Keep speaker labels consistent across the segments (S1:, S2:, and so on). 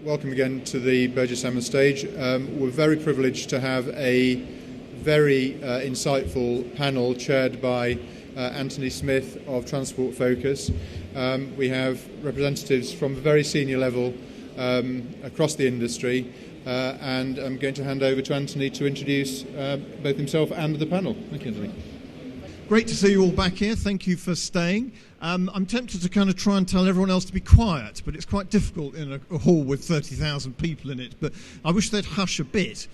S1: welcome again to the Burgess Hammer stage. We're very privileged to have a very insightful panel chaired by Anthony Smith of Transport Focus. We have representatives from a very senior level across the industry, and I'm going to hand over to Anthony to introduce both himself and the panel. Thank you, Anthony.
S2: Great to see you all back here. Thank you for staying. I'm tempted to kind of try and tell everyone else to be quiet, but it's quite difficult in a hall with 30,000 people in it, but I wish they'd hush a bit.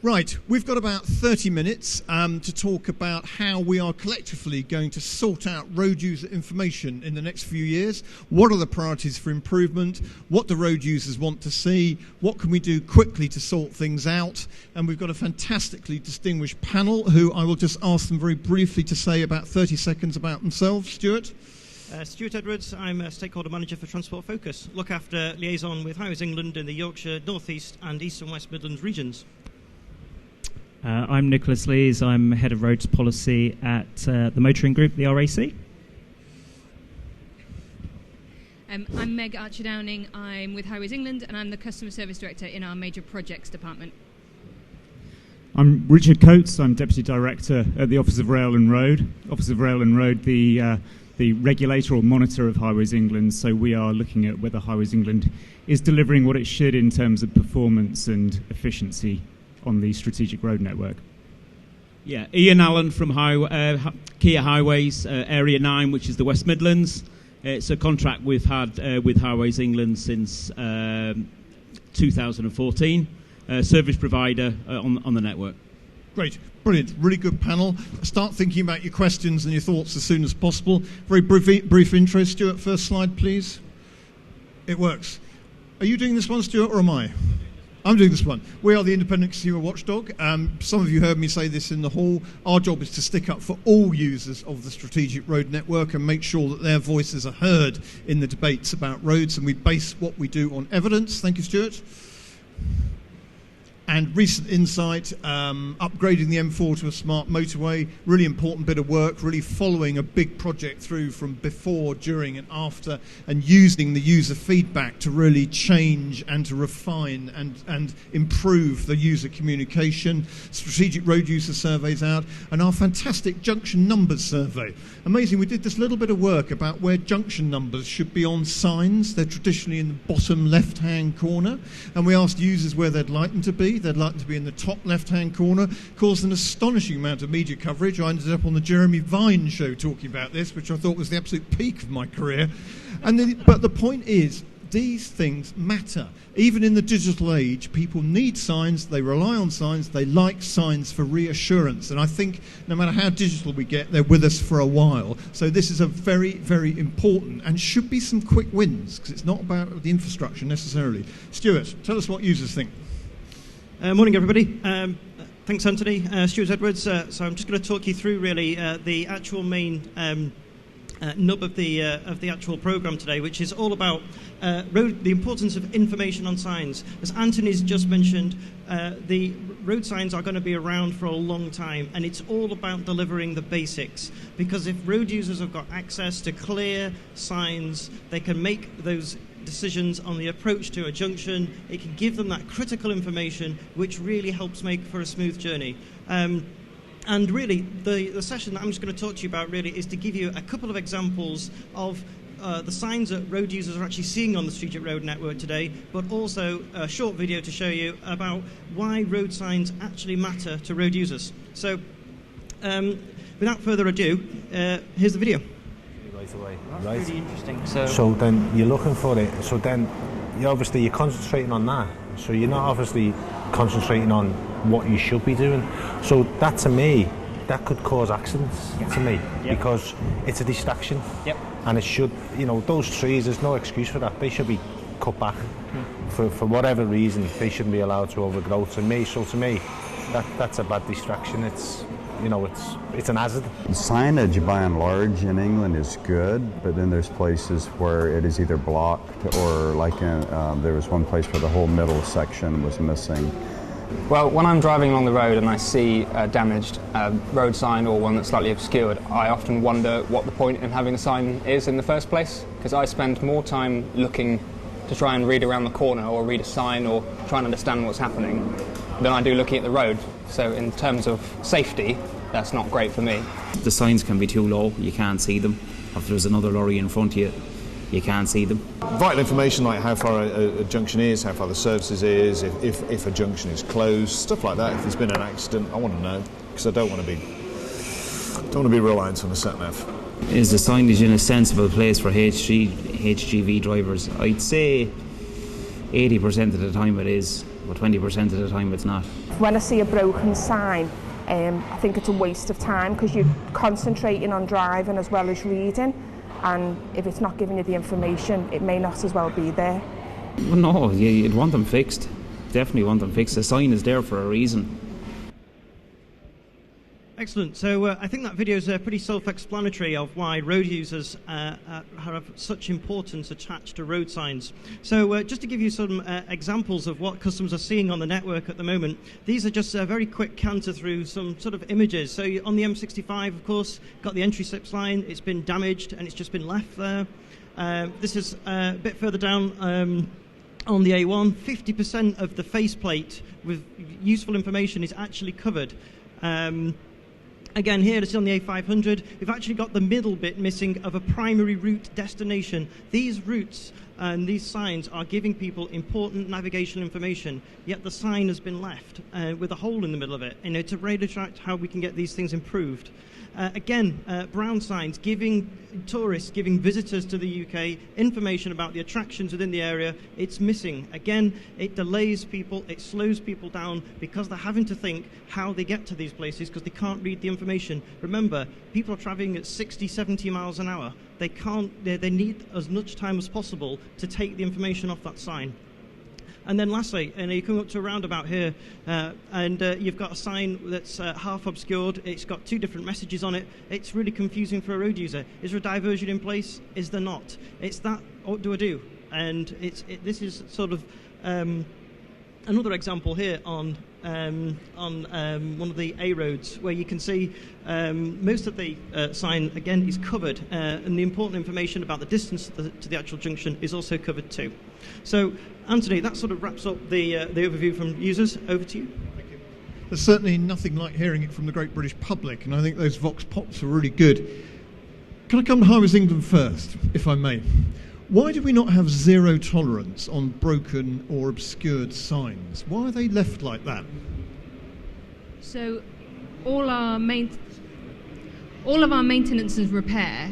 S2: Right, we've got about 30 minutes to talk about how we are collectively going to sort out road user information in the next few years. What are the priorities for improvement? What do road users want to see? What can we do quickly to sort things out? And we've got a fantastically distinguished panel who I will just ask them very briefly to say about 30 seconds about themselves. Stuart?
S3: Stuart Edwards, I'm a Stakeholder Manager for Transport Focus. Look after liaison with Highways England in the Yorkshire, North East and East and West Midlands regions.
S4: I'm Nicholas Lees. I'm Head of Roads Policy at the Motoring Group, the RAC.
S5: I'm Meg Archer-Downing. I'm with Highways England and I'm the Customer Service Director in our Major Projects Department.
S6: I'm Richard Coates. I'm Deputy Director at the Office of Rail and Road. Office of Rail and Road, the regulator or monitor of Highways England, so we are looking at whether Highways England is delivering what it should in terms of performance and efficiency on the strategic road network.
S7: Yeah, Ian Allen from Kia Highways, Area 9, which is the West Midlands. It's a contract we've had with Highways England since 2014, service provider on the network.
S2: Great, brilliant, really good panel. Start thinking about your questions and your thoughts as soon as possible. Very brief intro. Stuart, first slide, please. It works. Are you doing this one, Stuart, or am I? I'm doing this one. We are the Independent Consumer Watchdog. Some of you heard me say this in the hall. Our job is to stick up for all users of the strategic road network and make sure that their voices are heard in the debates about roads, and we base what we do on evidence. Thank you, Stuart. And recent insight, upgrading the M4 to a smart motorway, really important bit of work, really following a big project through from before, during and after, and using the user feedback to really change and to refine and improve the user communication. Strategic road user surveys out, and our fantastic junction numbers survey. Amazing, we did this little bit of work about where junction numbers should be on signs. They're traditionally in the bottom left-hand corner, and we asked users where they'd like them to be. They'd like to be in the top left-hand corner. Caused an astonishing amount of media coverage. I ended up on the Jeremy Vine show talking about this, which I thought was the absolute peak of my career. But the point is, these things matter. Even in the digital age, people need signs, they rely on signs, they like signs for reassurance. And I think no matter how digital we get, they're with us for a while. So this is a very, very important and should be some quick wins, because it's not about the infrastructure necessarily. Stuart, tell us what users think.
S3: Morning, everybody. Thanks, Anthony. Stuart Edwards. So I'm just going to talk you through really the actual main nub of the actual programme today, which is all about the importance of information on signs. As Anthony's just mentioned, the road signs are going to be around for a long time, and it's all about delivering the basics. Because if road users have got access to clear signs, they can make those decisions on the approach to a junction. It can give them that critical information which really helps make for a smooth journey. And really, the session that I'm just going to talk to you about really is to give you a couple of examples of the signs that road users are actually seeing on the strategic road network today, but also a short video to show you about why road signs actually matter to road users. So, without further ado, here's the video.
S8: Right away,
S3: That's
S8: right?
S3: really interesting.
S8: So then you're looking for it. So then you're concentrating on that. So you're not obviously concentrating on what you should be doing. So that to me, that could cause accidents to me because it's a distraction. Yep. And it should, those trees, there's no excuse for that. They should be cut back for whatever reason. They shouldn't be allowed to overgrow. To me, that's a bad distraction. It's an hazard.
S9: Signage by and large in England is good, but then there's places where it is either blocked or there was one place where the whole middle section was missing.
S10: Well, when I'm driving along the road and I see a damaged road sign or one that's slightly obscured, I often wonder what the point in having a sign is in the first place, because I spend more time looking to try and read around the corner or read a sign or try and understand what's happening than I do looking at the road. So in terms of safety, that's not great for me.
S11: The signs can be too low, you can't see them. If there's another lorry in front of you, you can't see them.
S12: Vital information like how far a junction is, how far the services is, if a junction is closed, stuff like that. If there's been an accident, I want to know, because I don't want to be reliant on a sat-nav.
S11: Is the signage in a sensible place for HGV drivers? I'd say 80% of the time it is, but 20% of the time it's not.
S13: When I see a broken sign, I think it's a waste of time, because you're concentrating on driving as well as reading, and if it's not giving you the information, it may not as well be there.
S11: Well, no, you'd want them fixed. Definitely want them fixed. The sign is there for a reason.
S3: Excellent. So I think that video is pretty self-explanatory of why road users have such importance attached to road signs. So just to give you some examples of what customers are seeing on the network at the moment, these are just a very quick canter through some sort of images. So on the M65, of course, got the entry slip line. It's been damaged and it's just been left there. This is a bit further down on the A1. 50% of the faceplate with useful information is actually covered. Again, here it's on the A500. We've actually got the middle bit missing of a primary route destination. These routes and these signs are giving people important navigational information, yet the sign has been left with a hole in the middle of it, to really track how we can get these things improved. Again, brown signs giving tourists, giving visitors to the UK information about the attractions within the area. It's missing. Again, it delays people, it slows people down because they're having to think how they get to these places because they can't read the information. Remember, people are travelling at 60, 70 miles an hour. They need as much time as possible to take the information off that sign. And then lastly, you come up to a roundabout here, and you've got a sign that's half obscured. It's got two different messages on it. It's really confusing for a road user. Is there a diversion in place? Is there not? It's that, what do I do? And this is sort of another example here on one of the A roads where you can see most of the sign, again, is covered, and the important information about the distance to the actual junction is also covered too. So, Anthony, that sort of wraps up the overview from users. Over to you.
S2: Thank you. There's certainly nothing like hearing it from the great British public, and I think those Vox Pops are really good. Can I come to Highways England first, if I may? Why do we not have zero tolerance on broken or obscured signs? Why are they left like that?
S5: So all of our maintenance and repair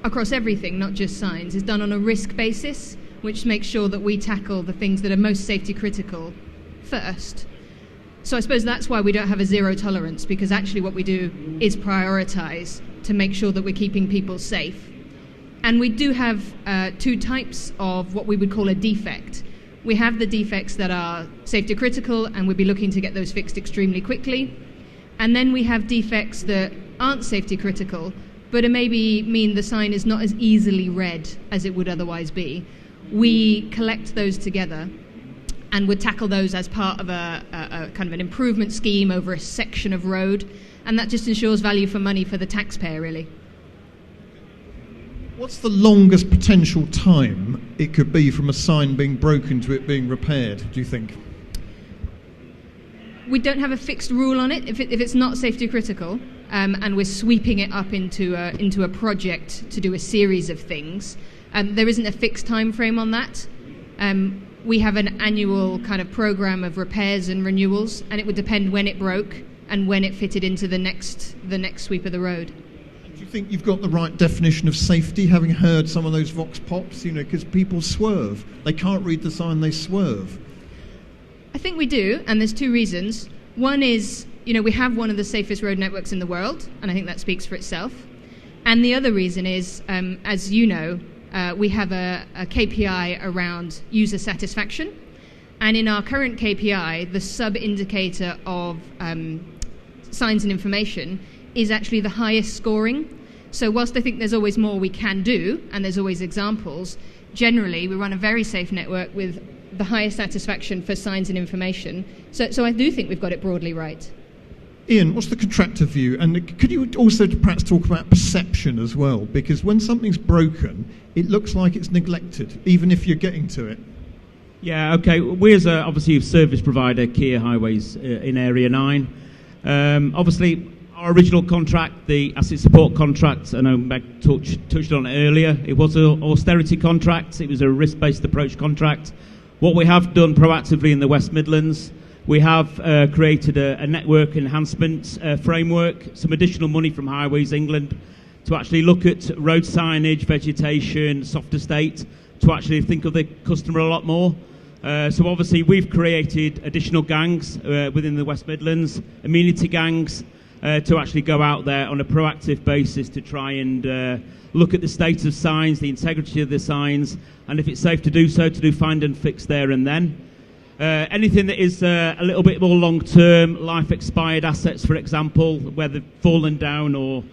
S5: across everything, not just signs, is done on a risk basis, which makes sure that we tackle the things that are most safety critical first. So I suppose that's why we don't have a zero tolerance, because actually what we do is prioritise to make sure that we're keeping people safe. And we do have two types of what we would call a defect. We have the defects that are safety critical, and we'd be looking to get those fixed extremely quickly. And then we have defects that aren't safety critical, but it maybe mean the sign is not as easily read as it would otherwise be. We collect those together and would tackle those as part of a kind of an improvement scheme over a section of road, and that just ensures value for money for the taxpayer, really.
S2: What's the longest potential time it could be from a sign being broken to it being repaired, do you think?
S5: We don't have a fixed rule on it. If it's not safety critical, and we're sweeping it up into a project to do a series of things, there isn't a fixed time frame on that. We have an annual kind of program of repairs and renewals, and it would depend when it broke and when it fitted into the next sweep of the road.
S2: Do you think you've got the right definition of safety, having heard some of those Vox Pops, because people swerve. They can't read the sign, they swerve.
S5: I think we do, and there's two reasons. One is, we have one of the safest road networks in the world, and I think that speaks for itself. And the other reason is, as you know, we have a KPI around user satisfaction. And in our current KPI, the sub-indicator of signs and information is actually the highest scoring. So whilst I think there's always more we can do, and there's always examples, generally we run a very safe network with the highest satisfaction for signs and information. So I do think we've got it broadly right.
S2: Ian, what's the contractor view? And could you also perhaps talk about perception as well? Because when something's broken, it looks like it's neglected, even if you're getting to it.
S7: Yeah, okay. We as obviously a service provider, Kia Highways in Area 9. Obviously, our original contract, the asset support contract, I know Meg touched on it earlier, it was an austerity contract, it was a risk-based approach contract. What we have done proactively in the West Midlands, we have created a network enhancement framework, some additional money from Highways England to actually look at road signage, vegetation, softer state, to actually think of the customer a lot more. So obviously we've created additional gangs within the West Midlands, amenity gangs, to actually go out there on a proactive basis to try and look at the state of signs, the integrity of the signs, and if it's safe to do so, to do find and fix there and then. Anything that is a little bit more long-term, life-expired assets, for example, where they've fallen down or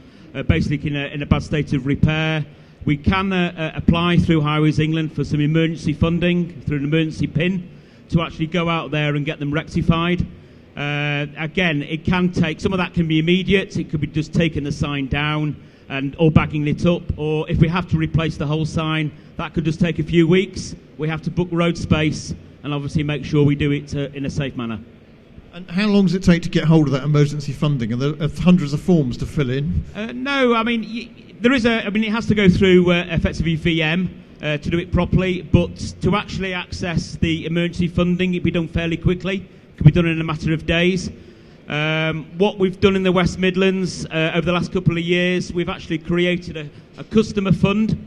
S7: basically in a bad state of repair, we can apply through Highways England for some emergency funding, through an emergency PIN, to actually go out there and get them rectified. Again, it can take, some of that can be immediate, it could be just taking the sign down or bagging it up, or if we have to replace the whole sign, that could just take a few weeks. We have to book road space and obviously make sure we do it in a safe manner.
S2: And how long does it take to get hold of that emergency funding? Are there hundreds of forms to fill in?
S7: No, I mean, there is it has to go through effectively VM to do it properly, but to actually access the emergency funding, it'd be done fairly quickly. It can be done in a matter of days. What we've done in the West Midlands over the last couple of years, we've actually created a customer fund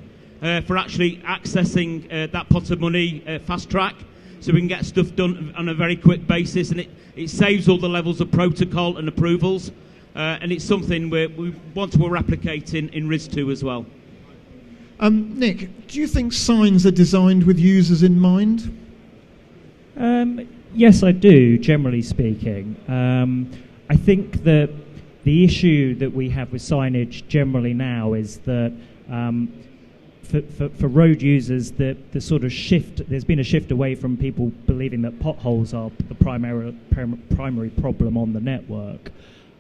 S7: for actually accessing that pot of money fast track, so we can get stuff done on a very quick basis, and it saves all the levels of protocol and approvals, and it's something we want to replicate in RIS2 as well.
S2: Nick, do you think signs are designed with users in mind?
S4: Yes, I do, generally speaking. I think that the issue that we have with signage generally now is that for road users, the sort of shift, there's been a shift away from people believing that potholes are the primary problem on the network.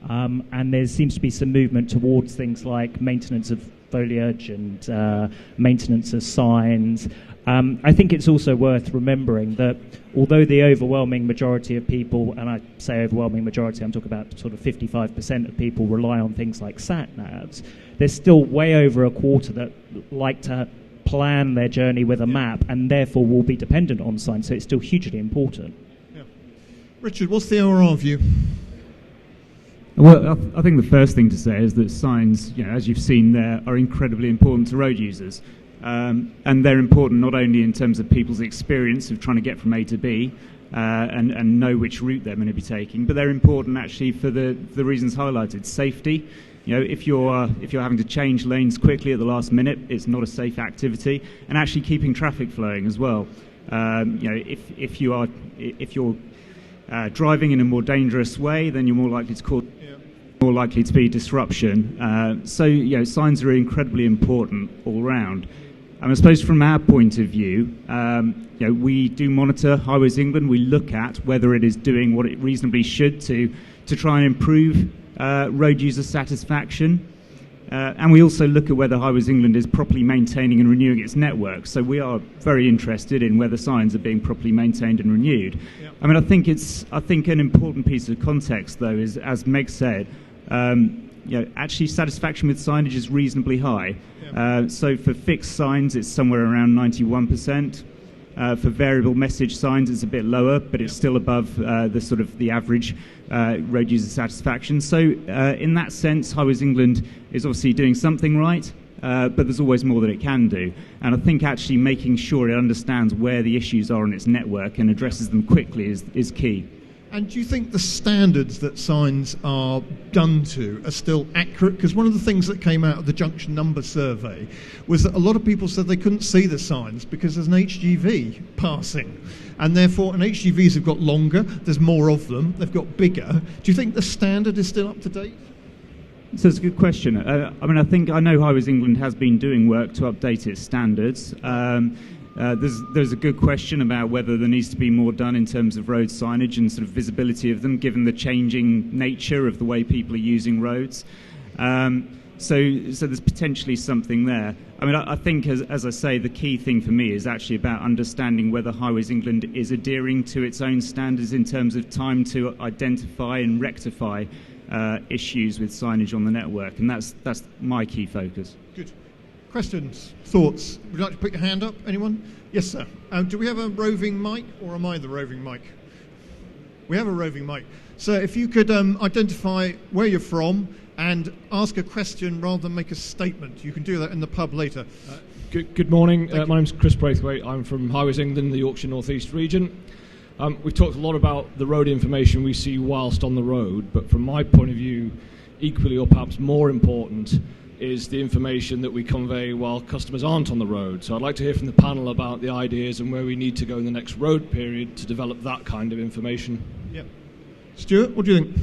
S4: And there seems to be some movement towards things like maintenance of foliage and maintenance of signs. I think it's also worth remembering that although the overwhelming majority of people, and I say overwhelming majority, I'm talking about sort of 55% of people rely on things like sat-navs, there's still way over a quarter that like to plan their journey with a map and therefore will be dependent on signs, so it's still hugely important.
S2: Yeah. Richard, what's the ORR view?
S6: Well, I think the first thing to say is that signs, as you've seen there, are incredibly important to road users. And they're important not only in terms of people's experience of trying to get from A to B and know which route they're going to be taking, but they're important actually for the reasons highlighted. Safety. If you're having to change lanes quickly at the last minute, it's not a safe activity, and actually keeping traffic flowing as well. If you're driving in a more dangerous way, then you're more likely to cause more likely to be disruption. So signs are incredibly important all round. And I suppose from our point of view, we do monitor Highways England. We look at whether it is doing what it reasonably should to try and improve road user satisfaction. And we also look at whether Highways England is properly maintaining and renewing its network. So we are very interested in whether signs are being properly maintained and renewed. Yep. I mean, I think an important piece of context, though, is, as Meg said, actually satisfaction with signage is reasonably high. Yep. So for fixed signs, it's somewhere around 91%. For variable message signs, it's a bit lower, but it's still above the average road user satisfaction. So in that sense, Highways England is obviously doing something right, but there's always more that it can do. And I think actually making sure it understands where the issues are on its network and addresses them quickly is key.
S2: And do you think the standards that signs are done to are still accurate? Because one of the things that came out of the junction number survey was that a lot of people said they couldn't see the signs because there's an HGV passing. And therefore, and HGVs have got longer, there's more of them, they've got bigger. Do you think the standard is still up to date?
S6: So it's a good question. I know Highways England has been doing work to update its standards. There's a good question about whether there needs to be more done in terms of road signage and sort of visibility of them, given the changing nature of the way people are using roads. So there's potentially something there. I mean, I think, as I say, the key thing for me is actually about understanding whether Highways England is adhering to its own standards in terms of time to identify and rectify issues with signage on the network, and that's my key focus.
S2: Good. Questions? Thoughts? Would you like to put your hand up? Anyone? Yes, sir. Do we have a roving mic, or am I the roving mic? We have a roving mic. So if you could identify where you're from and ask a question rather than make a statement. You can do that in the pub later.
S14: Good morning. My name's Chris Braithwaite. I'm from Highways England, the Yorkshire North East region. We've talked a lot about the road information we see whilst on the road, but from my point of view, equally or perhaps more important is the information that we convey while customers aren't on the road. So I'd like to hear from the panel about the ideas and where we need to go in the next road period to develop that kind of information.
S2: Yeah. Stuart, what do you think?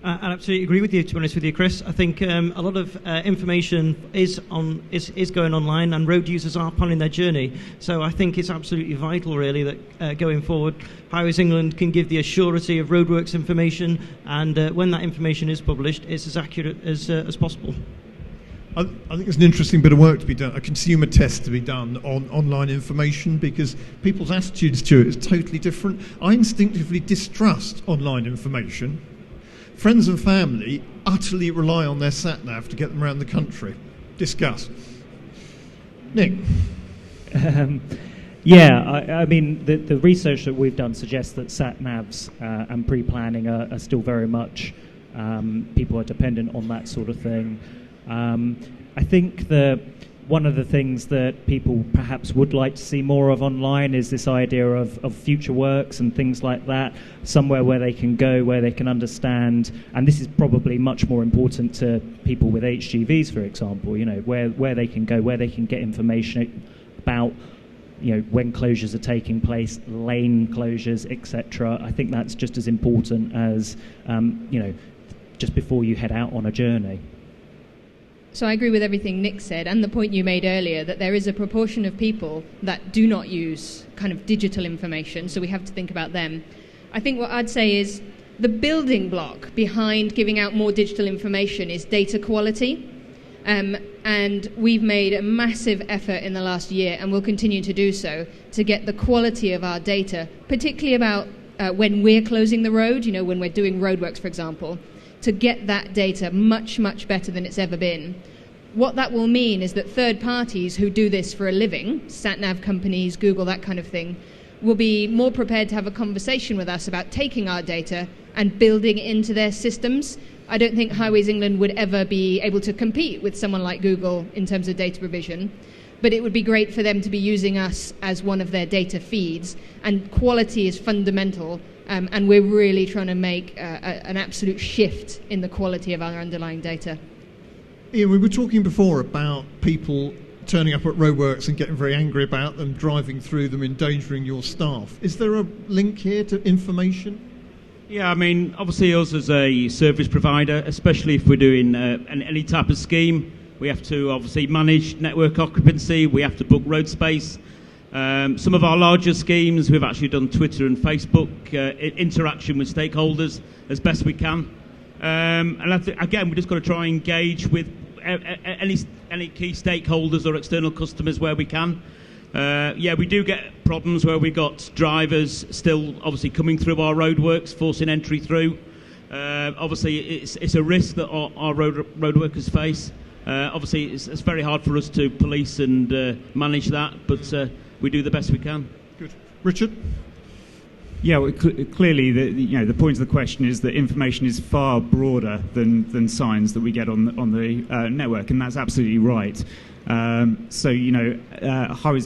S3: I absolutely agree with you, to be honest with you, Chris. I think a lot of information is going online, and road users are planning their journey. So I think it's absolutely vital, really, that going forward, Highways England can give the assurity of roadworks information, and when that information is published, it's as accurate as possible.
S2: I think there's an interesting bit of work to be done, a consumer test to be done on online information, because people's attitudes to it is totally different. I instinctively distrust online information. Friends and family utterly rely on their sat-nav to get them around the country. Discuss. Nick?
S4: I mean, the research that we've done suggests that sat-navs and pre-planning are still very much, people are dependent on that sort of thing. I think one of the things that people perhaps would like to see more of online is this idea of future works and things like that, somewhere where they can go, where they can understand, and this is probably much more important to people with HGVs, for example, where they can go, where they can get information about, when closures are taking place, lane closures, etc. I think that's just as important as, just before you head out on a journey.
S5: So I agree with everything Nick said, and the point you made earlier, that there is a proportion of people that do not use kind of digital information, so we have to think about them. I think what I'd say is the building block behind giving out more digital information is data quality, and we've made a massive effort in the last year, and we'll continue to do so, to get the quality of our data, particularly about when we're closing the road, when we're doing roadworks, for example, to get that data much, much better than it's ever been. What that will mean is that third parties who do this for a living, sat-nav companies, Google, that kind of thing, will be more prepared to have a conversation with us about taking our data and building it into their systems. I don't think Highways England would ever be able to compete with someone like Google in terms of data provision, but it would be great for them to be using us as one of their data feeds, and quality is fundamental. And we're really trying to make an absolute shift in the quality of our underlying data.
S2: Ian, we were talking before about people turning up at roadworks and getting very angry about them, driving through them, endangering your staff. Is there a link here to information?
S7: Yeah, I mean, obviously us as a service provider, especially if we're doing any type of scheme, we have to obviously manage network occupancy, we have to book road space. Some of our larger schemes, we've actually done Twitter and Facebook interaction with stakeholders as best we can. And again, we've just got to try and engage with any key stakeholders or external customers where we can. We do get problems where we've got drivers still obviously coming through our roadworks, forcing entry through. Obviously, it's a risk that our road workers face. Obviously, it's very hard for us to police and manage that, but we do the best we can.
S2: Good. Richard?
S6: Yeah, well, clearly the point of the question is that information is far broader than signs that we get on the network, and that's absolutely right. Highways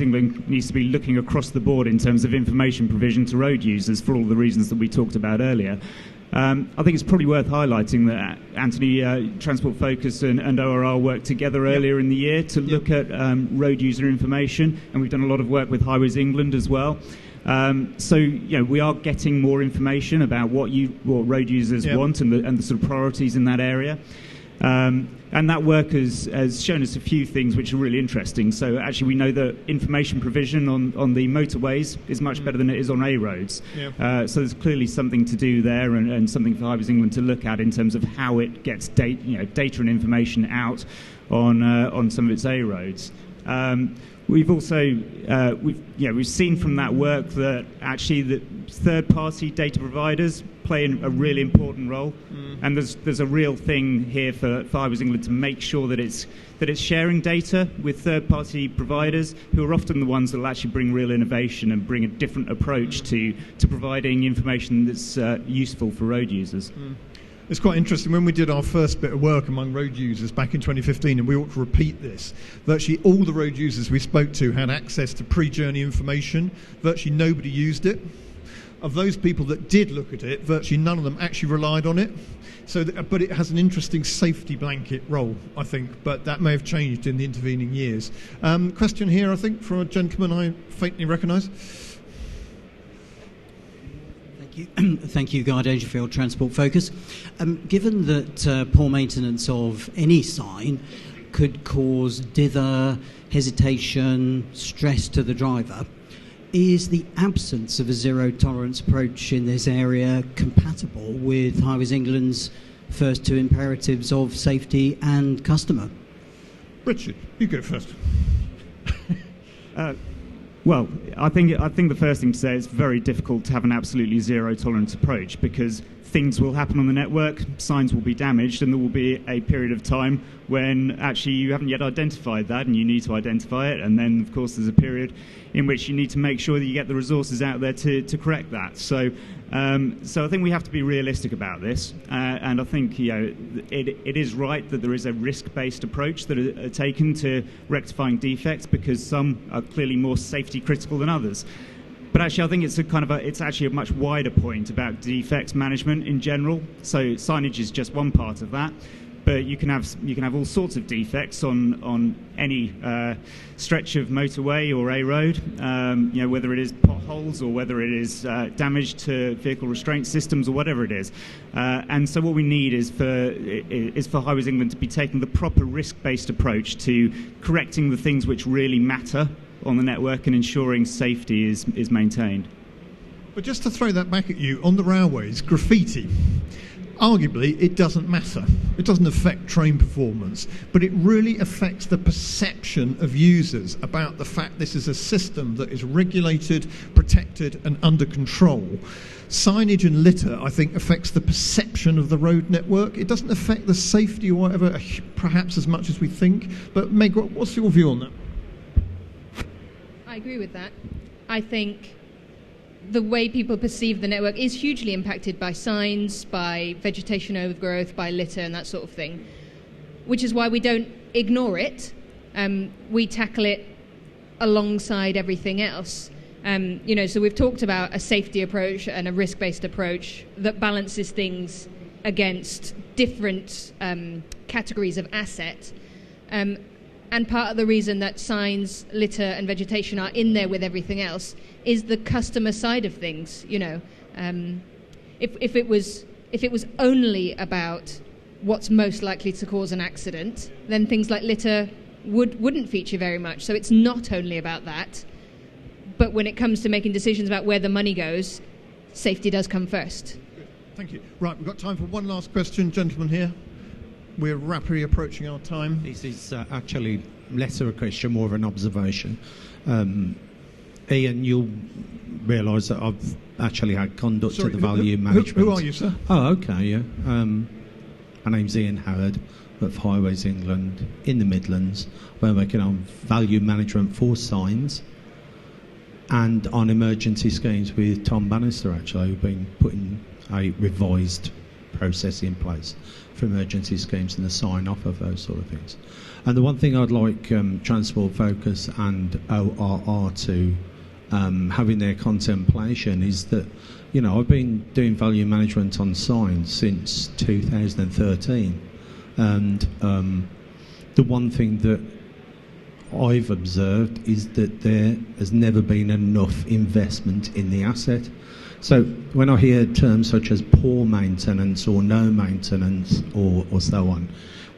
S6: England needs to be looking across the board in terms of information provision to road users for all the reasons that we talked about earlier. I think it's probably worth highlighting that Anthony, Transport Focus and ORR worked together earlier in the year to look at road user information, and we've done a lot of work with Highways England as well. We are getting more information about what road users want and the sort of priorities in that area. And that work has shown us a few things which are really interesting. So actually we know that information provision on the motorways is much better than it is on A roads. Yeah. So there's clearly something to do there, and something for Highways England to look at in terms of how it gets data and information out on some of its A roads. We've also we've seen from that work that actually the third-party data providers play a really important role, and there's a real thing here for Highways England to make sure that it's sharing data with third-party providers who are often the ones that will actually bring real innovation and bring a different approach to providing information that's useful for road users.
S2: It's quite interesting. When we did our first bit of work among road users back in 2015, and we ought to repeat this, virtually all the road users we spoke to had access to pre-journey information. Virtually nobody used it. Of those people that did look at it, virtually none of them actually relied on it. But it has an interesting safety blanket role, I think, but that may have changed in the intervening years. Question here, I think, from a gentleman I faintly recognise.
S15: Thank you, Guy Dangerfield, Transport Focus. Given that poor maintenance of any sign could cause dither, hesitation, stress to the driver, is the absence of a zero-tolerance approach in this area compatible with Highways England's first two imperatives of safety and customer?
S2: Richard, you go first.
S6: Well, I think the first thing to say is it's very difficult to have an absolutely zero-tolerance approach, because things will happen on the network, signs will be damaged, and there will be a period of time when actually you haven't yet identified that and you need to identify it, and then, of course, there's a period in which you need to make sure that you get the resources out there to correct that. So I think we have to be realistic about this, and I think it is right that there is a risk-based approach that are taken to rectifying defects, because some are clearly more safety critical than others. But actually, I think it's actually a much wider point about defects management in general. So signage is just one part of that, but you can have all sorts of defects on any stretch of motorway or A road. Whether it is potholes or whether it is damage to vehicle restraint systems or whatever it is. And so what we need is for Highways England to be taking the proper risk-based approach to correcting the things which really matter on the network and ensuring safety is maintained.
S2: But just to throw that back at you, on the railways, graffiti, arguably it doesn't matter. It doesn't affect train performance, but it really affects the perception of users about the fact this is a system that is regulated, protected and under control. Signage and litter, I think, affects the perception of the road network. It doesn't affect the safety or whatever, perhaps as much as we think. But Meg, what's your view on that?
S5: I agree with that. I think the way people perceive the network is hugely impacted by signs, by vegetation overgrowth, by litter and that sort of thing, which is why we don't ignore it. We tackle it alongside everything else. So we've talked about a safety approach and a risk-based approach that balances things against different categories of asset. And part of the reason that signs, litter and vegetation are in there with everything else is the customer side of things. If it was only about what's most likely to cause an accident, then things like litter wouldn't feature very much. So it's not only about that. But when it comes to making decisions about where the money goes, safety does come first.
S2: Good. Thank you. Right, we've got time for one last question. Gentleman here. We're rapidly approaching our time.
S16: This is actually less of a question, more of an observation. Ian, you'll realise that I've actually had conduct to the value management.
S2: Who are you, sir?
S16: Oh, okay, yeah. My name's Ian Howard of Highways England in the Midlands. We're working on value management for signs and on emergency schemes with Tom Bannister, actually, who've been putting a revised process in place for emergency schemes and the sign-off of those sort of things. And the one thing I'd like Transport Focus and ORR to have in their contemplation is that, I've been doing value management on signs since 2013, and the one thing that I've observed is that there has never been enough investment in the asset. So when I hear terms such as poor maintenance or no maintenance or so on,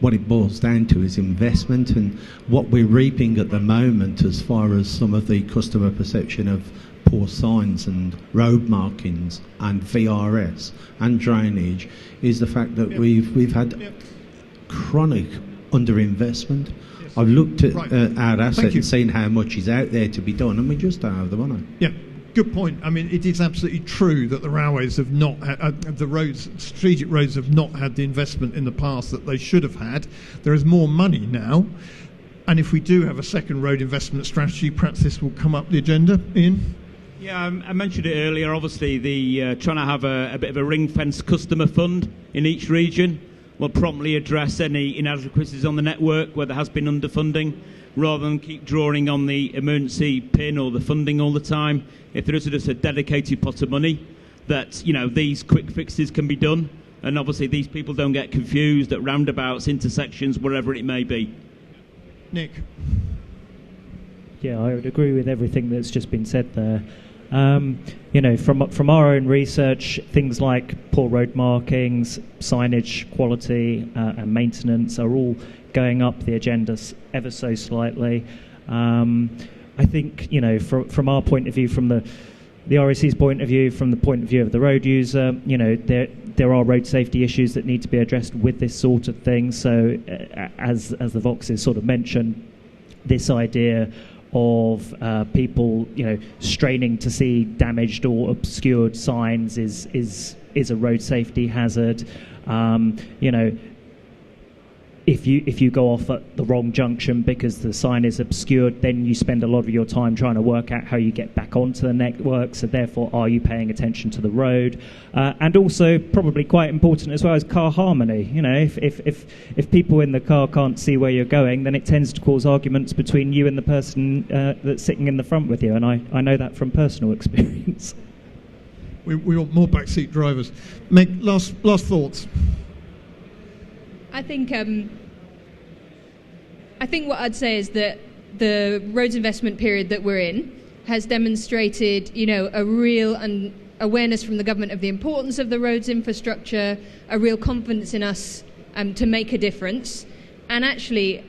S16: what it boils down to is investment, and what we're reaping at the moment as far as some of the customer perception of poor signs and road markings and VRS and drainage is the fact that we've had chronic underinvestment. I've looked at our asset and seen how much is out there to be done, and we just don't have the money.
S2: Yeah, good point. I mean, it is absolutely true that the railways have not, strategic roads have not had the investment in the past that they should have had. There is more money now, and if we do have a second road investment strategy, perhaps this will come up the agenda. Ian?
S7: Yeah, I mentioned it earlier. Obviously, the trying to have a bit of a ring-fenced customer fund in each region will promptly address any inadequacies on the network where there has been underfunding, rather than keep drawing on the emergency pin or the funding all the time. If there is just a dedicated pot of money, that these quick fixes can be done, and obviously these people don't get confused at roundabouts, intersections, wherever it may be.
S2: Nick?
S4: Yeah, I would agree with everything that's just been said there. From our own research, things like poor road markings, signage quality, and maintenance are all going up the agenda ever so slightly. I think, from our point of view, from the RAC's point of view, from the point of view of the road user, there are road safety issues that need to be addressed with this sort of thing. So, as the Voxes sort of mentioned, this idea of people, straining to see damaged or obscured signs is a road safety hazard. If you go off at the wrong junction because the sign is obscured, then you spend a lot of your time trying to work out how you get back onto the network. So therefore, are you paying attention to the road? And also, probably quite important as well, is car harmony. If people in the car can't see where you're going, then it tends to cause arguments between you and the person that's sitting in the front with you. And I know that from personal experience.
S2: We want more backseat drivers. Meg, last thoughts.
S5: I think what I'd say is that the roads investment period that we're in has demonstrated, a real awareness from the government of the importance of the roads infrastructure, a real confidence in us to make a difference. And actually,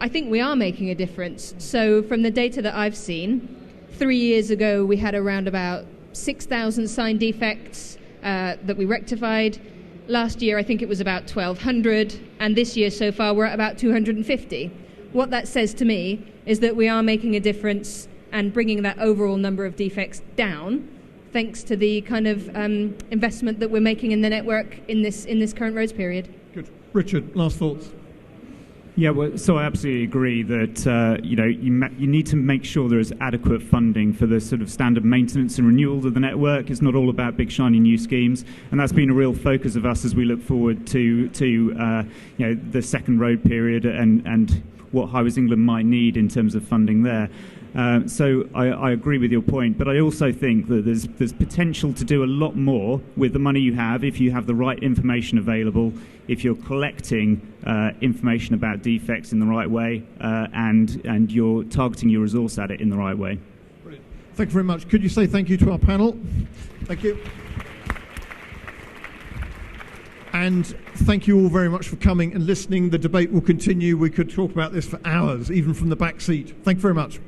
S5: I think we are making a difference. So from the data that I've seen, 3 years ago we had around about 6,000 sign defects that we rectified. Last year, I think it was about 1,200, and this year so far, we're at about 250. What that says to me is that we are making a difference and bringing that overall number of defects down, thanks to the kind of investment that we're making in the network in this current roads period.
S2: Good. Richard, last thoughts.
S6: Yeah, well, so I absolutely agree that you need to make sure there is adequate funding for the sort of standard maintenance and renewal of the network. It's not all about big shiny new schemes, and that's been a real focus of us as we look forward to the second road period and what Highways England might need in terms of funding there. So I agree with your point, but I also think that there's potential to do a lot more with the money you have if you have the right information available, if you're collecting information about defects in the right way, and you're targeting your resource at it in the right way.
S2: Brilliant. Thank you very much. Could you say thank you to our panel? Thank you. And thank you all very much for coming and listening. The debate will continue. We could talk about this for hours, even from the back seat. Thank you very much.